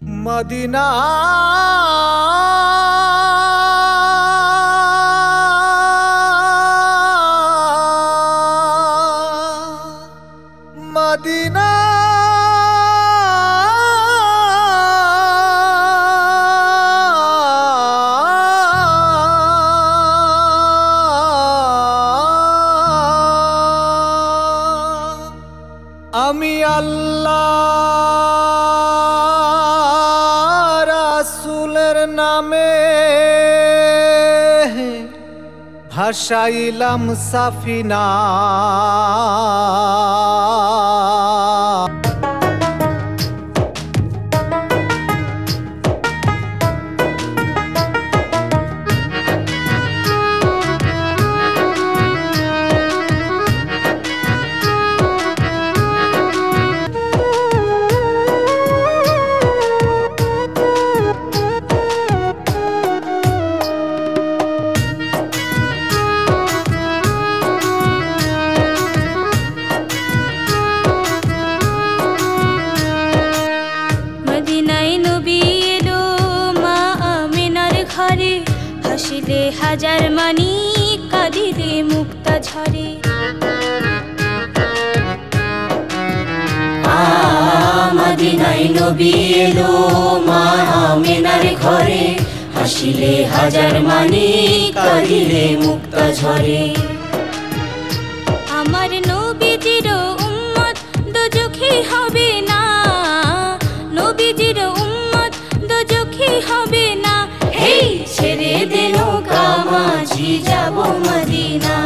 Medina Medina আমি আল্লাহ রাসূলের নামে ভাসাইলাম সাফিনা। হাসিলে হাজার মানি কাঁদিলে মুক্তা ঝরে। মদিনায় নবী এলো মা আমিনার ঘরে, হাসিলে হাজার মানি কাঁদিলে মুক্তা ঝরে। আমার নবীজির উম্মত দোজখী হবে না, নবীজির উম্মত দোজখী হবে না। হেই ছেড়ে দে নৌকা মাঝি যাব মদিনা,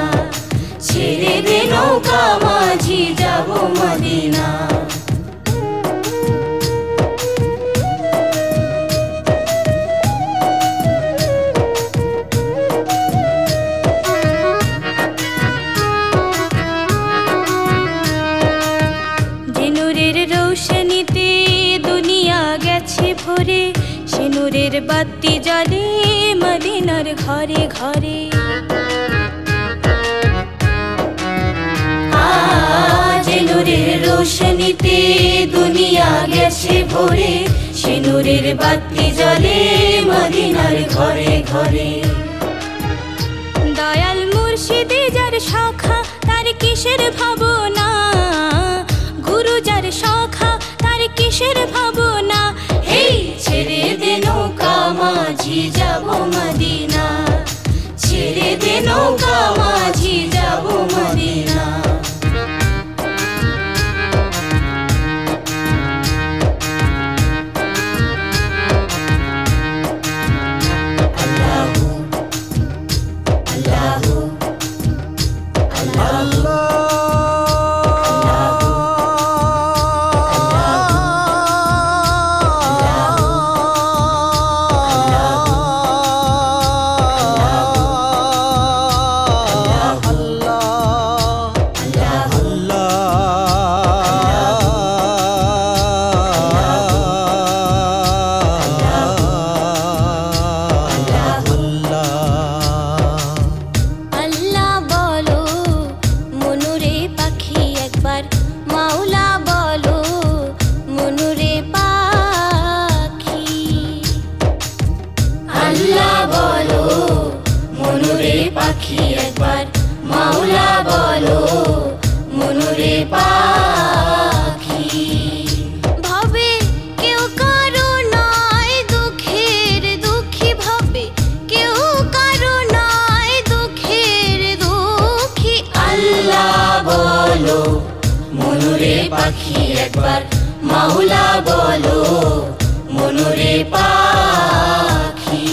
ছেড়ে দে নৌকা মাঝি যাব মদিনা। যে নূরের রৌশনীতে দুনিয়া গেছে ভরে, সে নূরের বাতি জ্বলে মদিনার ঘরে ঘরে। যে নূরের রোশনীতে দুনিয়া গেছে ভরে, সে নূরের বাতি জ্বলে মদিনার ঘরে ঘরে। দয়াল মুর্শিদে যার শাখা তার কিসের ভাবনা, গুরু যার শাখা তার কিসের ভাবনা। হেই ছেড়ে দে নৌকা মাঝি যাব মদিনা, ছেড়ে দে নৌকা মাঝি যাব মদিনা। পাখি একবার মাওলা বলো মনুরে পাখি। ভাবে কেউ কারো নয় দুঃখের দুঃখী, ভাবে কেউ কারো নয় দুঃখের দুঃখী। আল্লাহ বলো মনুরে পাখি একবার মাওলা বলো মনুরে পাখি।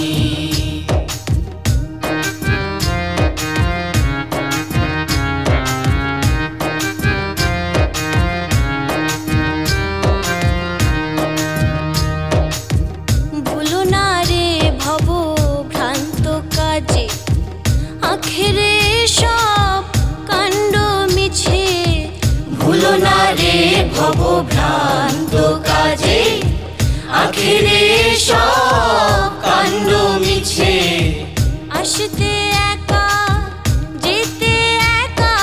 আখেরে সব কাণ্ড মিছে, ভুলো না রে ভব ভ্রান্ত কাজে, আখেরে সব কাণ্ড মিছে। আসতে একা যেতে একা,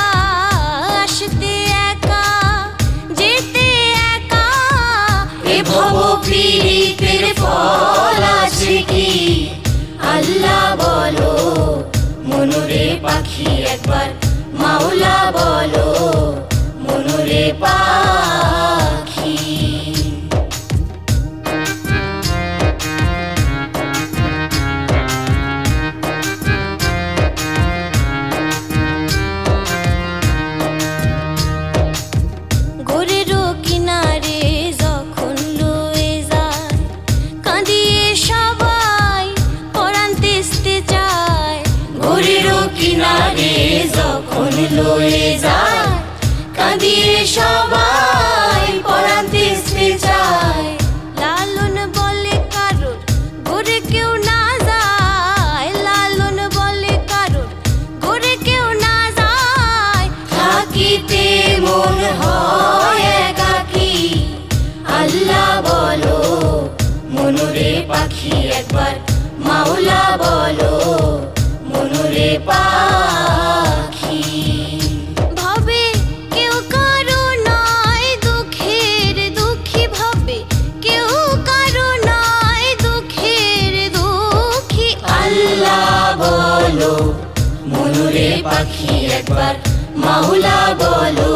আসতে একা যেতে একা। এ ভব পীড়িতের পাখি। গোরেরও কিনারে যখন লয়ে যায় কাঁদিয়ে সবাই পরাণ তেস্তে চায়। ঘোরেরও কিনারে যখন লয়ে যায় কাঁদিয়ে সবাই পরাণ তেস্তে চায়। লালন বলে কারোর গোরে কেউ না যায়, লালন বলে কারোর গোরে কেউ না যায়। থাকিতে মন হয় একাকী, আল্লাহ বলো মনুরে পাখি একবার, মাওলা বলো মনুরে পাখি। ভাবে কেউ কারো নয় দুঃখের দুঃখী, ভাবে কেউ কারো নয় দুঃখের দুঃখী। আল্লাহ বলো মনুরে পাখি একবার, মাওলা বলো